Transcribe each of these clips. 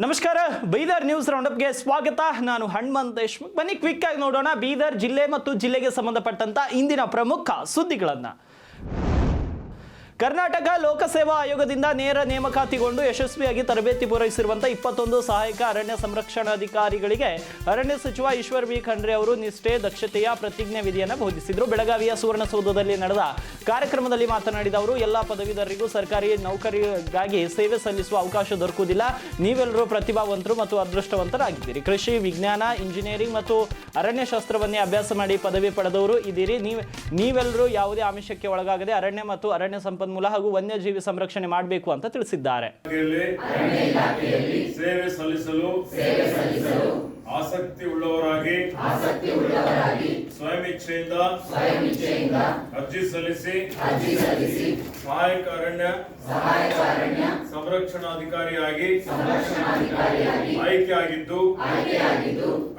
ನಮಸ್ಕಾರ, ಬೀದರ್ ನ್ಯೂಸ್ ರೌಂಡಪ್ಗೆ ಸ್ವಾಗತ. ನಾನು ಹನುಮಂತ್ ದೇಶ್ಮುಖ್. ಬನ್ನಿ ಕ್ವಿಕ್ ಆಗಿ ನೋಡೋಣ ಬೀದರ್ ಜಿಲ್ಲೆ ಮತ್ತು ಜಿಲ್ಲೆಗೆ ಸಂಬಂಧಪಟ್ಟಂತ ಇಂದಿನ ಪ್ರಮುಖ ಸುದ್ದಿಗಳನ್ನ. ಕರ್ನಾಟಕ ಲೋಕಸೇವಾ ಆಯೋಗದಿಂದ ನೇರ ನೇಮಕಾತಿಗೊಂಡು ಯಶಸ್ವಿಯಾಗಿ ತರಬೇತಿ ಪೂರೈಸಿರುವಂತಹ 21 ಸಹಾಯಕ ಅರಣ್ಯ ಸಂರಕ್ಷಣಾಧಿಕಾರಿಗಳಿಗೆ ಅರಣ್ಯ ಸಚಿವ ಈಶ್ವರ್ ಬಿ ಖಂಡ್ರೆ ಅವರು ನಿಷ್ಠೆ ದಕ್ಷತೆಯ ಪ್ರತಿಜ್ಞೆ ವಿಧಿಯನ್ನು ಬೋಧಿಸಿದರು. ಬೆಳಗಾವಿಯ ಸುವರ್ಣಸೌಧದಲ್ಲಿ ನಡೆದ ಕಾರ್ಯಕ್ರಮದಲ್ಲಿ ಮಾತನಾಡಿದ ಅವರು, ಎಲ್ಲ ಪದವೀಧರರಿಗೂ ಸರ್ಕಾರಿ ನೌಕರಿಗಾಗಿ ಸೇವೆ ಸಲ್ಲಿಸುವ ಅವಕಾಶ ದೊರಕುವುದಿಲ್ಲ. ನೀವೆಲ್ಲರೂ ಪ್ರತಿಭಾವಂತರು ಮತ್ತು ಅದೃಷ್ಟವಂತರಾಗಿದ್ದೀರಿ. ಕೃಷಿ, ವಿಜ್ಞಾನ, ಇಂಜಿನಿಯರಿಂಗ್ ಮತ್ತು ಅರಣ್ಯಶಾಸ್ತ್ರವನ್ನೇ ಅಭ್ಯಾಸ ಮಾಡಿ ಪದವಿ ಪಡೆದವರು ಇದ್ದೀರಿ. ನೀವೆಲ್ಲರೂ ಯಾವುದೇ ಆಮಿಷಕ್ಕೆ ಒಳಗಾಗದೆ ಅರಣ್ಯ ಮತ್ತು ಅರಣ್ಯ ಸಂಪನ್ಮೂಲ ಹಾಗೂ ವನ್ಯಜೀವಿ ಸಂರಕ್ಷಣೆ ಮಾಡಬೇಕು ಅಂತ ತಿಳಿಸಿದ್ದಾರೆ. ಸೇವೆ ಸಲ್ಲಿಸಲು ಆಸಕ್ತಿ ಉಳ್ಳವರಾಗಿ ಸ್ವಯಂ ಇಚ್ಛೆಯಿಂದ ಅರ್ಜಿ ಸಲ್ಲಿಸಿ ಸಹಾಯಕ ಅರಣ್ಯ ಸಂರಕ್ಷಣಾಧಿಕಾರಿಯಾಗಿ ಆಯ್ಕೆಯಾಗಿದ್ದು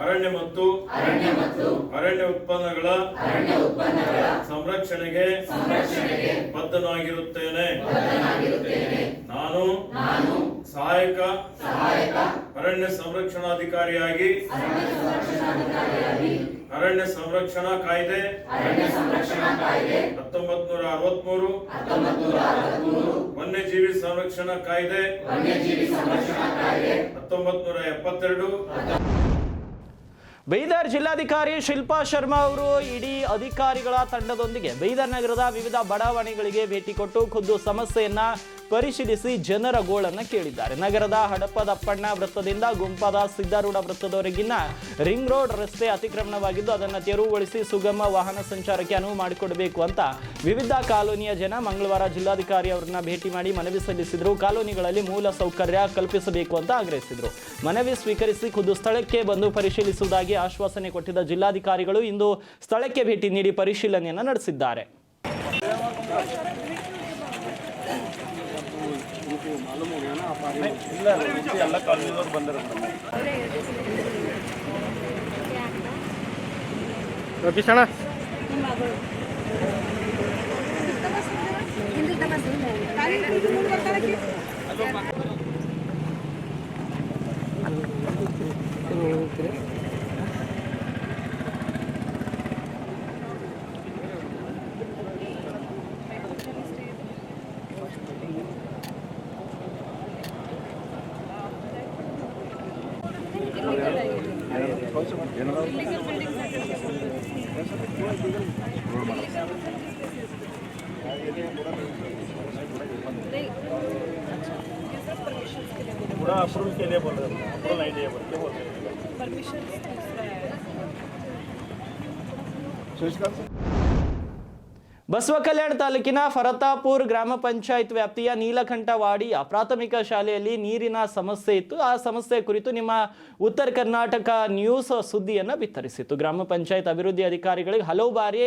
ಅರಣ್ಯ ಮತ್ತು ಅರಣ್ಯ ಉತ್ಪನ್ನಗಳ ಸಂರಕ್ಷಣೆಗೆ ಬದ್ಧನಾಗಿರುತ್ತೇನೆ. ನಾನು ಸಹಾಯಕ ಅರಣ್ಯ ಸಂರಕ್ಷಣಾಧಿಕಾರಿಯಾಗಿ ಅರಣ್ಯ ಸಂರಕ್ಷಣಾ ಕಾಯ್ದೆ 1963, ವನ್ಯಜೀವಿ ಸಂರಕ್ಷಣಾ ಕಾಯ್ದೆ 1972. ಬೀದರ್ ಜಿಲ್ಲಾಧಿಕಾರಿ ಶಿಲ್ಪಾ ಶರ್ಮಾ ಅವರು ಇಡೀ ಅಧಿಕಾರಿಗಳ ತಂಡದೊಂದಿಗೆ ಬೀದರ್ ನಗರದ ವಿವಿಧ ಬಡಾವಣೆಗಳಿಗೆ ಭೇಟಿ ಕೊಟ್ಟು ಖುದ್ದು ಸಮಸ್ಯೆಯನ್ನ ಪರಿಶೀಲಿಸಿ ಜನರ ಗೋಳನ್ನು ಕೇಳಿದ್ದಾರೆ. ನಗರದ ಹಡಪದಪ್ಪಣ್ಣ ವೃತ್ತದಿಂದ ಗುಂಪಾದ ಸಿದ್ದಾರೂಢ ವೃತ್ತದವರೆಗಿನ ರಿಂಗ್ ರೋಡ್ ರಸ್ತೆ ಅತಿಕ್ರಮಣವಾಗಿದ್ದು ಅದನ್ನು ತೆರವುಗೊಳಿಸಿ ಸುಗಮ ವಾಹನ ಸಂಚಾರಕ್ಕೆ ಅನುವು ಮಾಡಿಕೊಡಬೇಕು ಅಂತ ವಿವಿಧ ಕಾಲೋನಿಯ ಜನ ಮಂಗಳವಾರ ಜಿಲ್ಲಾಧಿಕಾರಿ ಅವರನ್ನ ಭೇಟಿ ಮಾಡಿ ಮನವಿ ಸಲ್ಲಿಸಿದರು. ಕಾಲೋನಿಗಳಲ್ಲಿ ಮೂಲ ಸೌಕರ್ಯ ಕಲ್ಪಿಸಬೇಕು ಅಂತ ಆಗ್ರಹಿಸಿದರು. ಮನವಿ ಸ್ವೀಕರಿಸಿ ಖುದ್ದು ಸ್ಥಳಕ್ಕೆ ಬಂದು ಪರಿಶೀಲಿಸುವುದಾಗಿ ಆಶ್ವಾಸನೆ ಕೊಟ್ಟಿದ್ದ ಜಿಲ್ಲಾಧಿಕಾರಿಗಳು ಇಂದು ಸ್ಥಳಕ್ಕೆ ಭೇಟಿ ನೀಡಿ ಪರಿಶೀಲನೆಯನ್ನು ನಡೆಸಿದ್ದಾರೆ. पूरा अप्रूवल के लिए बोल रहे हैं, अप्रूवल नहीं दिए बोल के बोल रहे हैं परमिशन। ಬಸವ ಕಲ್ಯಾಣ ತಾಲೂಕಿನ ಫರತಾಪುರ್ ಗ್ರಾಮ ಪಂಚಾಯತ್ ವ್ಯಾಪ್ತಿಯ ನೀಲಕಂಠವಾಡಿಯ ಪ್ರಾಥಮಿಕ ಶಾಲೆಯಲ್ಲಿ ನೀರಿನ ಸಮಸ್ಯೆ ಇತ್ತು. ಆ ಸಮಸ್ಯೆ ಕುರಿತು ನಿಮ್ಮ ಉತ್ತರ ಕರ್ನಾಟಕ ನ್ಯೂಸ್ ಸುದ್ದಿಯನ್ನು ಬಿತ್ತರಿಸಿತ್ತು. ಗ್ರಾಮ ಪಂಚಾಯತ್ ಅಭಿವೃದ್ಧಿ ಅಧಿಕಾರಿಗಳಿಗೆ ಹಲವು ಬಾರಿ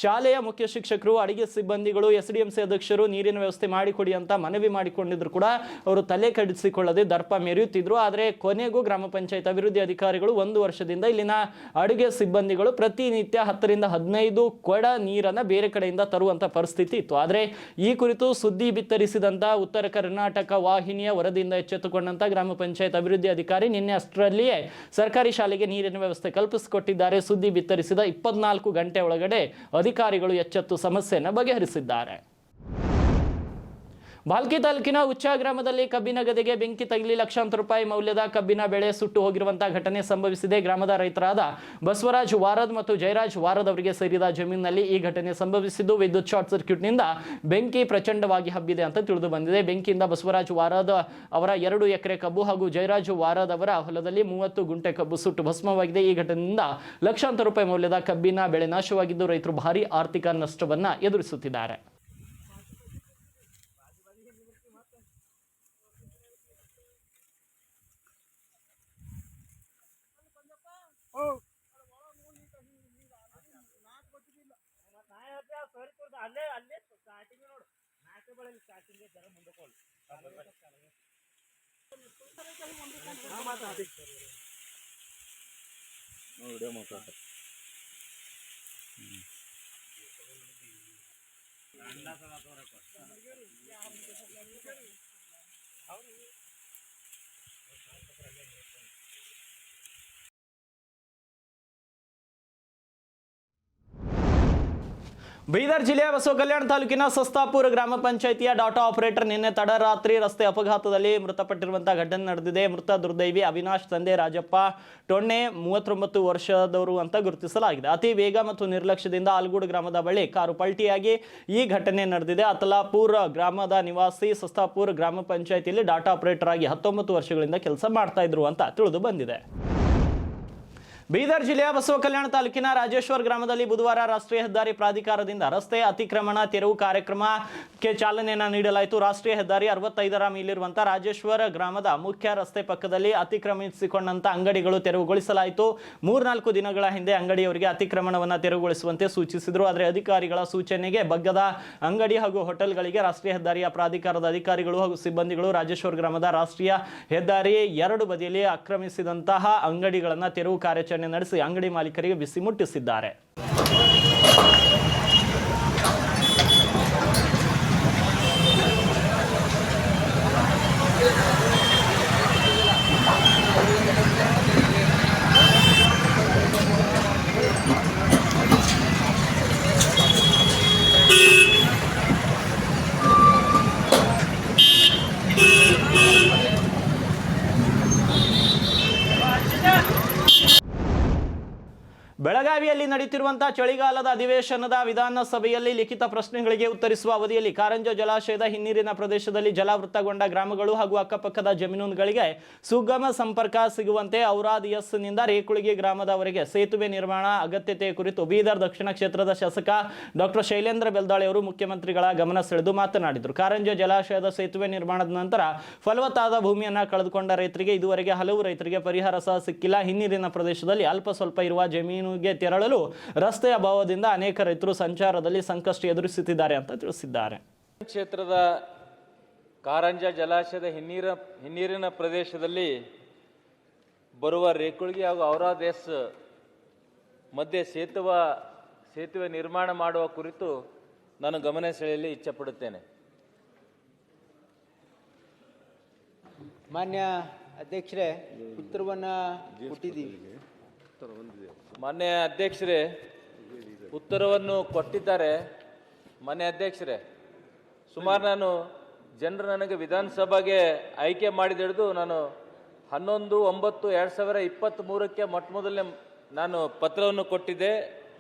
ಶಾಲೆಯ ಮುಖ್ಯ ಶಿಕ್ಷಕರು, ಅಡಿಗೆ ಸಿಬ್ಬಂದಿಗಳು, SDMC ಅಧ್ಯಕ್ಷರು ನೀರಿನ ವ್ಯವಸ್ಥೆ ಮಾಡಿಕೊಡಿ ಅಂತ ಮನವಿ ಮಾಡಿಕೊಂಡಿದ್ರು ಕೂಡ ಅವರು ತಲೆ ಕೆಡಿಸಿಕೊಳ್ಳದೆ ದರ್ಪ ಮೆರೆಯುತ್ತಿದ್ರು. ಆದರೆ ಕೊನೆಗೂ ಗ್ರಾಮ ಪಂಚಾಯತ್ ಅಭಿವೃದ್ಧಿ ಅಧಿಕಾರಿಗಳು 1 ವರ್ಷದಿಂದ ಇಲ್ಲಿನ ಅಡುಗೆ ಸಿಬ್ಬಂದಿಗಳು ಪ್ರತಿನಿತ್ಯ 10 ರಿಂದ 15 ಕೊಡ ನೀರನ್ನು ಬೇರೆ ಕಡೆಯಿಂದ ತರುವಂತ ಪರಿಸ್ಥಿತಿ ಇತ್ತು. ಆದರೆ ಈ ಕುರಿತು ಸುದ್ದಿ ಬಿತ್ತರಿಸಿದಂತ ಉತ್ತರ ಕರ್ನಾಟಕ ವಾಹಿನಿಯ ವರದಿಯಿಂದ ಎಚ್ಚೆತ್ತುಕೊಂಡಂತ ಗ್ರಾಮ ಪಂಚಾಯತ್ ಅಭಿವೃದ್ಧಿ ಅಧಿಕಾರಿ ನಿನ್ನೆ ಅಷ್ಟರಲ್ಲಿಯೇ ಸರ್ಕಾರಿ ಶಾಲೆಗೆ ನೀರಿನ ವ್ಯವಸ್ಥೆ ಕಲ್ಪಿಸಿಕೊಟ್ಟಿದ್ದಾರೆ. ಸುದ್ದಿ ಬಿತ್ತರಿಸಿದ 24 ಗಂಟೆ ಒಳಗಡೆ ಅಧಿಕಾರಿಗಳು ಎಚ್ಚೆತ್ತು ಸಮಸ್ಯೆಯನ್ನು ಬಗೆಹರಿಸಿದ್ದಾರೆ. ಬಾಲ್ಕಿ ತಾಲೂಕಿನ ಉಚ್ಚ ಗ್ರಾಮದಲ್ಲಿ ಕಬ್ಬಿನ ಗದೆಗೆ ಬೆಂಕಿ ತಗುಲಿ ಲಕ್ಷಾಂತರ ರೂಪಾಯಿ ಮೌಲ್ಯದ ಕಬ್ಬಿನ ಬೆಳೆ ಸುಟ್ಟು ಹೋಗಿರುವಂತಹ ಘಟನೆ ಸಂಭವಿಸಿದೆ. ಗ್ರಾಮದ ರೈತರಾದ ಬಸವರಾಜ್ ವಾರದ್ ಮತ್ತು ಜಯರಾಜ್ ವಾರದ್ ಅವರಿಗೆ ಸೇರಿದ ಜಮೀನಿನಲ್ಲಿ ಈ ಘಟನೆ ಸಂಭವಿಸಿದ್ದು ವಿದ್ಯುತ್ ಶಾರ್ಟ್ ಸರ್ಕ್ಯೂಟ್ನಿಂದ ಬೆಂಕಿ ಪ್ರಚಂಡವಾಗಿ ಹಬ್ಬಿದೆ ಅಂತ ತಿಳಿದು ಬಂದಿದೆ. ಬೆಂಕಿಯಿಂದ ಬಸವರಾಜ್ ವಾರದ್ ಅವರ 2 ಎಕರೆ ಕಬ್ಬು ಹಾಗೂ ಜಯರಾಜ್ ವಾರದ್ ಅವರ ಹೊಲದಲ್ಲಿ 30 ಗುಂಟೆ ಕಬ್ಬು ಸುಟ್ಟು ಭಸ್ಮವಾಗಿದೆ. ಈ ಘಟನೆಯಿಂದ ಲಕ್ಷಾಂತರ ರೂಪಾಯಿ ಮೌಲ್ಯದ ಕಬ್ಬಿನ ಬೆಳೆ ನಾಶವಾಗಿದ್ದು ರೈತರು ಭಾರಿ ಆರ್ಥಿಕ ನಷ್ಟವನ್ನ ಎದುರಿಸುತ್ತಿದ್ದಾರೆ. ಬೀದರ್ ಜಿಲ್ಲೆಯ ಬಸವಕಲ್ಯಾಣ ತಾಲೂಕಿನ ಸಸ್ತಾಪುರ ಗ್ರಾಮ ಪಂಚಾಯಿತಿಯ ಡಾಟಾ ಆಪರೇಟರ್ ನಿನ್ನೆ ತಡರಾತ್ರಿ ರಸ್ತೆ ಅಪಘಾತದಲ್ಲಿ ಮೃತಪಟ್ಟಿರುವಂತಹ ಘಟನೆ ನಡೆದಿದೆ. ಮೃತ ದುರ್ದೈವಿ ಅವಿನಾಶ್ ತಂದೆ ರಾಜಪ್ಪ ಟೊಣ್ಣೆ 39 ವರ್ಷದವರು ಅಂತ ಗುರುತಿಸಲಾಗಿದೆ. ಅತಿ ವೇಗ ಮತ್ತು ನಿರ್ಲಕ್ಷ್ಯದಿಂದ ಆಲ್ಗೂಡು ಗ್ರಾಮದ ಬಳಿ ಕಾರು ಪಲ್ಟಿಯಾಗಿ ಈ ಘಟನೆ ನಡೆದಿದೆ. ಅತಲಾಪುರ ಗ್ರಾಮದ ನಿವಾಸಿ ಸಸ್ತಾಪುರ ಗ್ರಾಮ ಪಂಚಾಯಿತಿಯಲ್ಲಿ ಡಾಟಾ ಆಪರೇಟರ್ ಆಗಿ 19 ವರ್ಷಗಳಿಂದ ಕೆಲಸ ಮಾಡ್ತಾ ಇದ್ರು ಅಂತ ತಿಳಿದು ಬಂದಿದೆ. ಬೀದರ್ ಜಿಲ್ಲೆಯ ಬಸವಕಲ್ಯಾಣ ತಾಲೂಕಿನ ರಾಜೇಶ್ವರ ಗ್ರಾಮದಲ್ಲಿ ಬುಧವಾರ ರಾಷ್ಟ್ರೀಯ ಹೆದ್ದಾರಿ ಪ್ರಾಧಿಕಾರದಿಂದ ರಸ್ತೆ ಅತಿಕ್ರಮಣ ತೆರವು ಕಾರ್ಯಕ್ರಮಕ್ಕೆ ಚಾಲನೆಯನ್ನು ನೀಡಲಾಯಿತು. ರಾಷ್ಟ್ರೀಯ ಹೆದ್ದಾರಿ 65ರ ಮೇಲಿರುವಂತಹ ರಾಜೇಶ್ವರ ಗ್ರಾಮದ ಮುಖ್ಯ ರಸ್ತೆ ಪಕ್ಕದಲ್ಲಿ ಅತಿಕ್ರಮಿಸಿಕೊಂಡಂತ ಅಂಗಡಿಗಳು ತೆರವುಗೊಳಿಸಲಾಯಿತು. 3-4 ದಿನಗಳ ಹಿಂದೆ ಅಂಗಡಿಯವರಿಗೆ ಅತಿಕ್ರಮಣವನ್ನು ತೆರವುಗೊಳಿಸುವಂತೆ ಸೂಚಿಸಿದರು. ಆದರೆ ಅಧಿಕಾರಿಗಳ ಸೂಚನೆಗೆ ಬಗ್ಗದ ಅಂಗಡಿ ಹಾಗೂ ಹೋಟೆಲ್ಗಳಿಗೆ ರಾಷ್ಟ್ರೀಯ ಹೆದ್ದಾರಿಯ ಪ್ರಾಧಿಕಾರದ ಅಧಿಕಾರಿಗಳು ಹಾಗೂ ಸಿಬ್ಬಂದಿಗಳು ರಾಜೇಶ್ವರ ಗ್ರಾಮದ ರಾಷ್ಟ್ರೀಯ ಹೆದ್ದಾರಿ 2 ಬದಿಯಲ್ಲಿ ಆಕ್ರಮಿಸಿದಂತಹ ಅಂಗಡಿಗಳನ್ನು ತೆರವು ಕಾರ್ಯಾಚರಣೆ ನಡೆಸಿ ಅಂಗಡಿ ಮಾಲೀಕರಿಗೆ ಬಿಸಿ ಮುಟ್ಟಿಸಿದ್ದಾರೆ. ಬೆಳಗಾವಿಯಲ್ಲಿ ನಡೆಯುತ್ತಿರುವಂತಹ ಚಳಿಗಾಲದ ಅಧಿವೇಶನದ ವಿಧಾನಸಭೆಯಲ್ಲಿ ಲಿಖಿತ ಪ್ರಶ್ನೆಗಳಿಗೆ ಉತ್ತರಿಸುವ ಅವಧಿಯಲ್ಲಿ ಕಾರಂಜ ಜಲಾಶಯದ ಹಿನ್ನೀರಿನ ಪ್ರದೇಶದಲ್ಲಿ ಜಲಾವೃತಗೊಂಡ ಗ್ರಾಮಗಳು ಹಾಗೂ ಅಕ್ಕಪಕ್ಕದ ಜಮೀನುಗಳಿಗೆ ಸುಗಮ ಸಂಪರ್ಕ ಸಿಗುವಂತೆ ಔರಾದ್ ನಿಂದ ರೇಕುಳಗಿ ಗ್ರಾಮದವರೆಗೆ ಸೇತುವೆ ನಿರ್ಮಾಣ ಅಗತ್ಯತೆ ಕುರಿತು ಬೀದರ್ ದಕ್ಷಿಣ ಕ್ಷೇತ್ರದ ಶಾಸಕ ಡಾಕ್ಟರ್ ಶೈಲೇಂದ್ರ ಬೆಲ್ದಾಳೆ ಅವರು ಮುಖ್ಯಮಂತ್ರಿಗಳ ಗಮನ ಸೆಳೆದು ಮಾತನಾಡಿದರು. ಕಾರಂಜ ಜಲಾಶಯದ ಸೇತುವೆ ನಿರ್ಮಾಣದ ನಂತರ ಫಲವತ್ತಾದ ಭೂಮಿಯನ್ನು ಕಳೆದುಕೊಂಡ ರೈತರಿಗೆ ಇದುವರೆಗೆ ಹಲವು ರೈತರಿಗೆ ಪರಿಹಾರ ಸಹ ಸಿಕ್ಕಿಲ್ಲ. ಹಿನ್ನೀರಿನ ಪ್ರದೇಶದಲ್ಲಿ ಅಲ್ಪ ಸ್ವಲ್ಪ ಇರುವ ಜಮೀನು ತೆರಳಲು ರಸ್ತೆ ಅಭಾವದಿಂದ ಅನೇಕ ರೈತರು ಸಂಚಾರದಲ್ಲಿ ಸಂಕಷ್ಟ ಎದುರಿಸುತ್ತಿದ್ದಾರೆ ಅಂತ ತಿಳಿಸಿದ್ದಾರೆ. ಕ್ಷೇತ್ರದ ಕಾರಂಜ ಜಲಾಶಯದ ಹಿನ್ನೀರಿನ ಪ್ರದೇಶದಲ್ಲಿ ಬರುವ ರೇಕುಳಗಿ ಹಾಗೂ ಔರಾದ್ ಮಧ್ಯೆ ಸೇತುವೆ ನಿರ್ಮಾಣ ಮಾಡುವ ಕುರಿತು ನಾನು ಗಮನ ಸೆಳೆಯಲು ಇಚ್ಛೆಪಡುತ್ತೇನೆ. ಮಾನ್ಯ ಅಧ್ಯಕ್ಷರೇ, ಉತ್ತರವನ್ನು ಕೊಟ್ಟಿದ್ದೀವಿ. ಮಾನ್ಯ ಅಧ್ಯಕ್ಷರೇ, ಉತ್ತರವನ್ನು ಕೊಟ್ಟಿದ್ದಾರೆ. ಮಾನ್ಯ ಅಧ್ಯಕ್ಷರೇ, ಸುಮಾರು ನಾನು ಜನರು ನನಗೆ ವಿಧಾನಸಭೆಗೆ ಆಯ್ಕೆ ಮಾಡಿದಿಡಿದು ನಾನು 11/9/2023ಕ್ಕೆ ಮೊಟ್ಟ ಮೊದಲನೇ ನಾನು ಪತ್ರವನ್ನು ಕೊಟ್ಟಿದ್ದೆ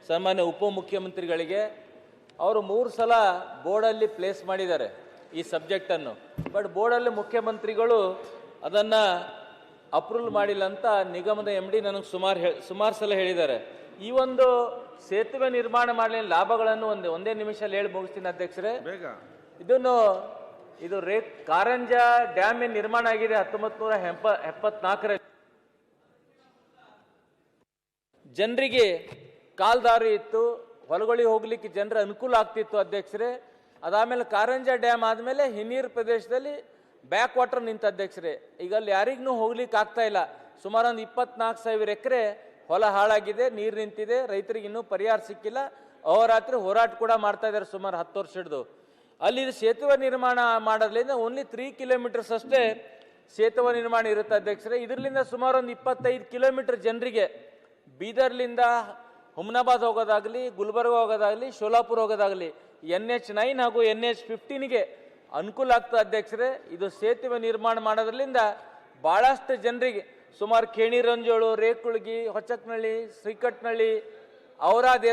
ಸನ್ಮಾನ್ಯ ಉಪಮುಖ್ಯಮಂತ್ರಿಗಳಿಗೆ. ಅವರು 3 ಸಲ ಬೋರ್ಡಲ್ಲಿ ಪ್ಲೇಸ್ ಮಾಡಿದ್ದಾರೆ ಈ ಸಬ್ಜೆಕ್ಟನ್ನು. ಬಟ್ ಬೋರ್ಡಲ್ಲಿ ಮುಖ್ಯಮಂತ್ರಿಗಳು ಅದನ್ನು ಅಪ್ರೂವಲ್ ಮಾಡಿಲ್ಲ ಅಂತ ನಿಗಮದ MD ನನಗೆ ಸುಮಾರು ಸಲ ಹೇಳಿದ್ದಾರೆ. ಈ ಒಂದು ಸೇತುವೆ ನಿರ್ಮಾಣ ಮಾಡಲಿ ಲಾಭಗಳನ್ನು ಒಂದೇ ನಿಮಿಷದಲ್ಲಿ ಹೇಳಿ ಮುಗಿಸ್ತೀನಿ ಅಧ್ಯಕ್ಷರೇ. ಇದು ಕಾರಂಜ ಡ್ಯಾಮ್ ನಿರ್ಮಾಣ ಆಗಿದೆ 1974ರಲ್ಲಿ. ಜನರಿಗೆ ಕಾಲ್ದಾರಿ ಇತ್ತು, ಹೊಲಗಳಿಗೆ ಹೋಗ್ಲಿಕ್ಕೆ ಜನರ ಅನುಕೂಲ ಆಗ್ತಿತ್ತು ಅಧ್ಯಕ್ಷರೇ. ಅದಾದ್ಮೇಲೆ ಕಾರಂಜ ಡ್ಯಾಮ್ ಆದ್ಮೇಲೆ ಹಿನ್ನೀರು ಪ್ರದೇಶದಲ್ಲಿ ಬ್ಯಾಕ್ ವಾಟರ್ ನಿಂತ ಅಧ್ಯಕ್ಷರೇ. ಈಗ ಅಲ್ಲಿ ಯಾರಿಗೂ ಹೋಗ್ಲಿಕ್ಕೆ ಆಗ್ತಾ ಇಲ್ಲ. ಸುಮಾರು ಒಂದು 24,000 ಎಕರೆ ಹೊಲ ಹಾಳಾಗಿದೆ, ನೀರು ನಿಂತಿದೆ, ರೈತರಿಗೆ ಇನ್ನೂ ಪರಿಹಾರ ಸಿಕ್ಕಿಲ್ಲ. ಅಹೋರಾತ್ರಿ ಹೋರಾಟ ಕೂಡ ಮಾಡ್ತಾ ಇದ್ದಾರೆ ಸುಮಾರು 10 ವರ್ಷ ಹಿಡಿದು. ಅಲ್ಲಿ ಸೇತುವೆ ನಿರ್ಮಾಣ ಮಾಡೋದ್ರಿಂದ ಓನ್ಲಿ 3 ಕಿಲೋಮೀಟರ್ಸ್ ಅಷ್ಟೇ ಸೇತುವೆ ನಿರ್ಮಾಣ ಇರುತ್ತೆ ಅಧ್ಯಕ್ಷರೇ. ಇದರಿಂದ ಸುಮಾರು ಒಂದು 25 ಕಿಲೋಮೀಟರ್ ಜನರಿಗೆ ಬೀದರ್ಲಿಂದ ಹುಮ್ನಾಬಾದ್ ಹೋಗೋದಾಗಲಿ, ಗುಲ್ಬರ್ಗ ಹೋಗೋದಾಗಲಿ, ಶೋಲಾಪುರ ಹೋಗೋದಾಗಲಿ NH9 ಹಾಗೂ NH15ಗೆ ಅನುಕೂಲ ಆಗ್ತದೆ ಅಧ್ಯಕ್ಷರೇ. ಇದು ಸೇತುವೆ ನಿರ್ಮಾಣ ಮಾಡೋದ್ರಿಂದ ಭಾಳಷ್ಟು ಜನರಿಗೆ ಸುಮಾರು ಖೇಣಿ ರಂಜೋಳು, ರೇಕುಳಗಿ, ಹೊಚಕ್ನಳ್ಳಿ, ಶ್ರೀಕಟ್ನಳ್ಳಿ, ಔರಾದ್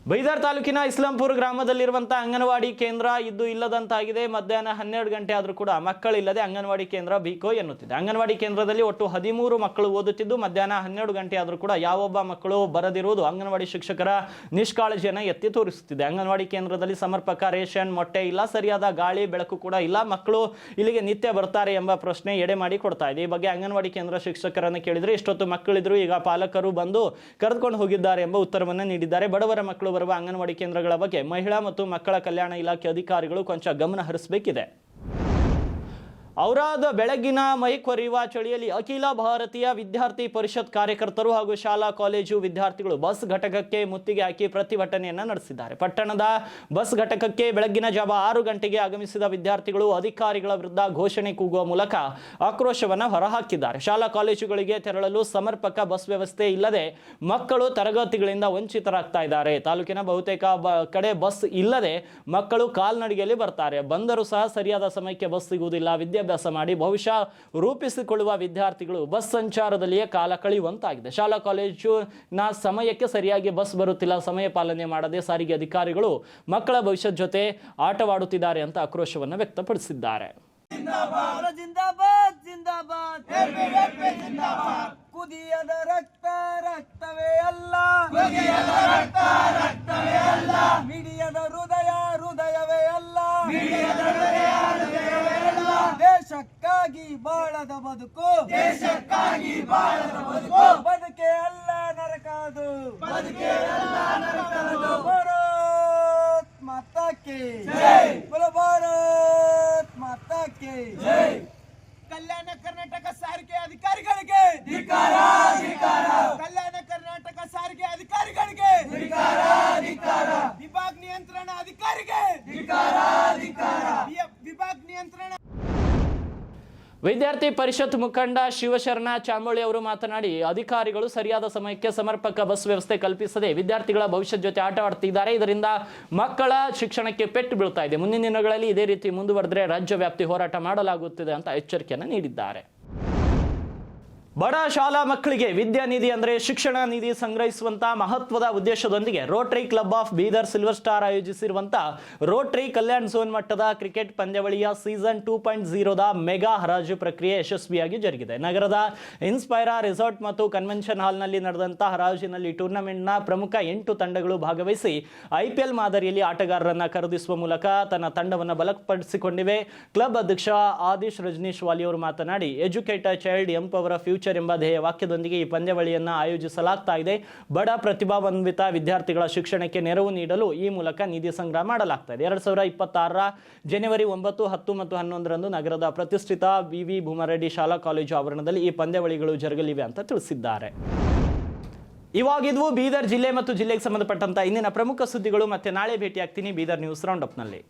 ಬೈದಾರ್ ತಾಲೂಕಿನ ಇಸ್ಲಾಂಪುರ ಗ್ರಾಮದಲ್ಲಿರುವಂತಹ ಅಂಗನವಾಡಿ ಕೇಂದ್ರ ಇದ್ದು ಇಲ್ಲದಂತಾಗಿದೆ. ಮಧ್ಯಾಹ್ನ 12 ಗಂಟೆ ಆದರೂ ಕೂಡ ಮಕ್ಕಳಿಲ್ಲದೆ ಅಂಗನವಾಡಿ ಕೇಂದ್ರ ಬೀಕೋ ಎನ್ನುತ್ತಿದೆ. ಅಂಗನವಾಡಿ ಕೇಂದ್ರದಲ್ಲಿ ಒಟ್ಟು 13 ಮಕ್ಕಳು ಓದುತ್ತಿದ್ದು ಮಧ್ಯಾಹ್ನ 12 ಗಂಟೆ ಆದರೂ ಕೂಡ ಯಾವೊಬ್ಬ ಮಕ್ಕಳು ಬರದಿರುವುದು ಅಂಗನವಾಡಿ ಶಿಕ್ಷಕರ ನಿಷ್ಕಾಳಜಿಯನ್ನು ಎತ್ತಿ ತೋರಿಸುತ್ತಿದೆ. ಅಂಗನವಾಡಿ ಕೇಂದ್ರದಲ್ಲಿ ಸಮರ್ಪಕ ರೇಷನ್, ಮೊಟ್ಟೆ ಇಲ್ಲ, ಸರಿಯಾದ ಗಾಳಿ ಬೆಳಕು ಕೂಡ ಇಲ್ಲ. ಮಕ್ಕಳು ಇಲ್ಲಿಗೆ ನಿತ್ಯ ಬರ್ತಾರೆ ಎಂಬ ಪ್ರಶ್ನೆ ಎಡೆ ಮಾಡಿ ಕೊಡ್ತಾ ಇದೆ. ಈ ಬಗ್ಗೆ ಅಂಗನವಾಡಿ ಕೇಂದ್ರ ಶಿಕ್ಷಕರನ್ನು ಕೇಳಿದರೆ ಇಷ್ಟೊತ್ತು ಮಕ್ಕಳಿದ್ರು, ಈಗ ಪಾಲಕರು ಬಂದು ಕರೆದುಕೊಂಡು ಹೋಗಿದ್ದಾರೆ ಎಂಬ ಉತ್ತರವನ್ನು ನೀಡಿದ್ದಾರೆ. ಬಡವರ ಮಕ್ಕಳು ಬರುವ ಅಂಗನವಾಡಿ ಕೇಂದ್ರಗಳ ಬಗ್ಗೆ ಮಹಿಳಾ ಮತ್ತು ಮಕ್ಕಳ ಕಲ್ಯಾಣ ಇಲಾಖೆ ಅಧಿಕಾರಿಗಳು ಕೊಂಚ ಗಮನ ಹರಿಸಬೇಕಿದೆ. ಔರಾದ ಬೆಳಗಿನ ಮೈ ಕೊರೆಯುವ ಚಳಿಯಲ್ಲಿ ಅಖಿಲ ಭಾರತೀಯ ವಿದ್ಯಾರ್ಥಿ ಪರಿಷತ್ ಕಾರ್ಯಕರ್ತರು ಹಾಗೂ ಶಾಲಾ ಕಾಲೇಜು ವಿದ್ಯಾರ್ಥಿಗಳು ಬಸ್ ಘಟಕಕ್ಕೆ ಮುತ್ತಿಗೆ ಹಾಕಿ ಪ್ರತಿಭಟನೆಯನ್ನ ನಡೆಸಿದ್ದಾರೆ. ಪಟ್ಟಣದ ಬಸ್ ಘಟಕಕ್ಕೆ ಬೆಳಗಿನ ಜಾವ 6 ಗಂಟೆಗೆ ಆಗಮಿಸಿದ ವಿದ್ಯಾರ್ಥಿಗಳು ಅಧಿಕಾರಿಗಳ ವಿರುದ್ಧ ಘೋಷಣೆ ಕೂಗುವ ಮೂಲಕ ಆಕ್ರೋಶವನ್ನು ಹೊರಹಾಕಿದ್ದಾರೆ. ಶಾಲಾ ಕಾಲೇಜುಗಳಿಗೆ ತೆರಳಲು ಸಮರ್ಪಕ ಬಸ್ ವ್ಯವಸ್ಥೆ ಇಲ್ಲದೆ ಮಕ್ಕಳು ತರಗತಿಗಳಿಂದ ವಂಚಿತರಾಗ್ತಾ ಇದ್ದಾರೆ. ತಾಲೂಕಿನ ಬಹುತೇಕ ಕಡೆ ಬಸ್ ಇಲ್ಲದೆ ಮಕ್ಕಳು ಕಾಲ್ನಡಿಗೆಯಲ್ಲಿ ಬರ್ತಾರೆ. ಬಂದರೂ ಸಹ ಸರಿಯಾದ ಸಮಯಕ್ಕೆ ಬಸ್ ಸಿಗುವುದಿಲ್ಲ. ವಿದ್ಯಾಭ್ಯಾಸ ಮಾಡಿ ಭವಿಷ್ಯ ರೂಪಿಸಿಕೊಳ್ಳುವ ವಿದ್ಯಾರ್ಥಿಗಳು ಬಸ್ ಸಂಚಾರದಲ್ಲಿಯೇ ಕಾಲ ಕಳೆಯುವಂತಾಗಿದೆ. ಶಾಲಾ ಕಾಲೇಜಿನ ಸಮಯಕ್ಕೆ ಸರಿಯಾಗಿ ಬಸ್ ಬರುತ್ತಿಲ್ಲ. ಸಮಯ ಪಾಲನೆ ಮಾಡದೆ ಸಾರಿಗೆ ಅಧಿಕಾರಿಗಳು ಮಕ್ಕಳ ಭವಿಷ್ಯದ ಜೊತೆ ಆಟವಾಡುತ್ತಿದ್ದಾರೆ ಅಂತ ಆಕ್ರೋಶವನ್ನು ವ್ಯಕ್ತಪಡಿಸಿದ್ದಾರೆ. ಕುದಿಯದ ರಕ್ತ ರಕ್ತವೇ ಅಲ್ಲ, ಮಿಡಿಯದ ಹೃದಯ ಹೃದಯವೇ ಅಲ್ಲ, ದೇಶಕ್ಕಾಗಿ ಬಾಳದ ಬದುಕು, ಬದುಕೆ ಅಲ್ಲ ನರಕಾದು, ಭಾರತ್ ಮಾತಾ ಕಿ ಜೈ, ಬೋಲೋ ಭಾರತ್ ಮಾತಾ ಕಿ ಜೈ. ಕಲ್ಯಾಣ ಕರ್ನಾಟಕ ಸಾರಿಗೆ ಅಧಿಕಾರಿಗಳಿಗೆ ಧಿಕ್ಕಾರ, ಕಲ್ಯಾಣ ಕರ್ನಾಟಕ ಸಾರಿಗೆ ಅಧಿಕಾರಿಗಳಿಗೆ ಧಿಕ್ಕಾರ, ವಿಭಾಗ ನಿಯಂತ್ರಣ ಅಧಿಕಾರಿಗೆ ಧಿಕ್ಕಾರ, ವಿಭಾಗ ನಿಯಂತ್ರಣ. ವಿದ್ಯಾರ್ಥಿ ಪರಿಷತ್ ಮುಖಂಡ ಶಿವಶರಣ ಚಾಂಬೋಳಿ ಅವರು ಮಾತನಾಡಿ, ಅಧಿಕಾರಿಗಳು ಸರಿಯಾದ ಸಮಯಕ್ಕೆ ಸಮರ್ಪಕ ಬಸ್ ವ್ಯವಸ್ಥೆ ಕಲ್ಪಿಸದೆ ವಿದ್ಯಾರ್ಥಿಗಳ ಭವಿಷ್ಯದ ಜೊತೆ ಆಟ ಆಡ್ತಿದ್ದಾರೆ. ಇದರಿಂದ ಮಕ್ಕಳ ಶಿಕ್ಷಣಕ್ಕೆ ಪೆಟ್ಟು ಬೀಳ್ತಾ ಇದೆ. ಮುಂದಿನ ದಿನಗಳಲ್ಲಿ ಇದೇ ರೀತಿ ಮುಂದುವರೆದರೆ ರಾಜ್ಯ ವ್ಯಾಪ್ತಿ ಹೋರಾಟ ಮಾಡಲಾಗುತ್ತದೆ ಅಂತ ಎಚ್ಚರಿಕೆಯನ್ನು ನೀಡಿದ್ದಾರೆ. ಬಡ ಶಾಲಾ ಮಕ್ಕಳಿಗೆ ವಿದ್ಯಾ ನಿಧಿ ಅಂದರೆ ಶಿಕ್ಷಣ ನಿಧಿ ಸಂಗ್ರಹಿಸುವಂತ ಮಹತ್ವದ ಉದ್ದೇಶದೊಂದಿಗೆ Rotary Club of Bidar silver star ಆಯೋಜಿಸಿರುವಂತ ರೋಟರಿ ಕಲ್ಯಾಣ್ ಝೋನ್ ಮಟ್ಟದ ಕ್ರಿಕೆಟ್ ಪಂದ್ಯಾವಳಿಯ ಸೀಸನ್ 2.0ದ ಮೆಗಾ ಹರಾಜು ಪ್ರಕ್ರಿಯೆ ಯಶಸ್ವಿಯಾಗಿ ಜರುಗಿದೆ. ನಗರದ ಇನ್ಸ್ಪೈರಾ ರೆಸಾರ್ಟ್ ಮತ್ತು ಕನ್ವೆನ್ಷನ್ ಹಾಲ್ನಲ್ಲಿ ನಡೆದಂತ ಹರಾಜಿನಲ್ಲಿ ಟೂರ್ನಮೆಂಟ್ನ ಪ್ರಮುಖ 8 ತಂಡಗಳು ಭಾಗವಹಿಸಿ IPL ಮಾದರಿಯಲ್ಲಿ ಆಟಗಾರರನ್ನ ಖರೀದಿಸುವ ಮೂಲಕ ತನ್ನ ತಂಡವನ್ನು ಬಲಪಡಿಸಿಕೊಂಡಿವೆ. ಕ್ಲಬ್ ಅಧ್ಯಕ್ಷ ಆದಿಶ್ ರಜನೀಶ್ ವಾಲಿ ಅವರು ಮಾತನಾಡಿ, educate a child empower future ಎಂಬ ಧ್ಯೇಯ ವಾಕ್ಯದೊಂದಿಗೆ ಈ ಪಂದ್ಯಾವಳಿಯನ್ನು ಆಯೋಜಿಸಲಾಗ್ತಾ ಇದೆ. ಬಡ ಪ್ರತಿಭಾನ್ವಿತ ವಿದ್ಯಾರ್ಥಿಗಳ ಶಿಕ್ಷಣಕ್ಕೆ ನೆರವು ನೀಡಲು ಈ ಮೂಲಕ ನಿಧಿ ಸಂಗ್ರಹ ಮಾಡಲಾಗ್ತಾ ಇದೆ. 2026ರ ಜನವರಿ 9, 10 ಮತ್ತು 11ರಂದು ನಗರದ ಪ್ರತಿಷ್ಠಿತ BV ಭೂಮರೆಡ್ಡಿ ಶಾಲಾ ಕಾಲೇಜು ಆವರಣದಲ್ಲಿ ಈ ಪಂದ್ಯಾವಳಿಗಳು ಜರುಗಲಿವೆ ಅಂತ ತಿಳಿಸಿದ್ದಾರೆ. ಇವಾಗಿದ್ವು ಬೀದರ್ ಜಿಲ್ಲೆ ಮತ್ತು ಜಿಲ್ಲೆಗೆ ಸಂಬಂಧಪಟ್ಟಂತ ಇಂದಿನ ಪ್ರಮುಖ ಸುದ್ದಿಗಳು. ಮತ್ತೆ ನಾಳೆ ಭೇಟಿಯಾಗ್ತೀನಿ ಬೀದರ್ ನ್ಯೂಸ್ ರೌಂಡ್ ಅಪ್ನಲ್ಲಿ.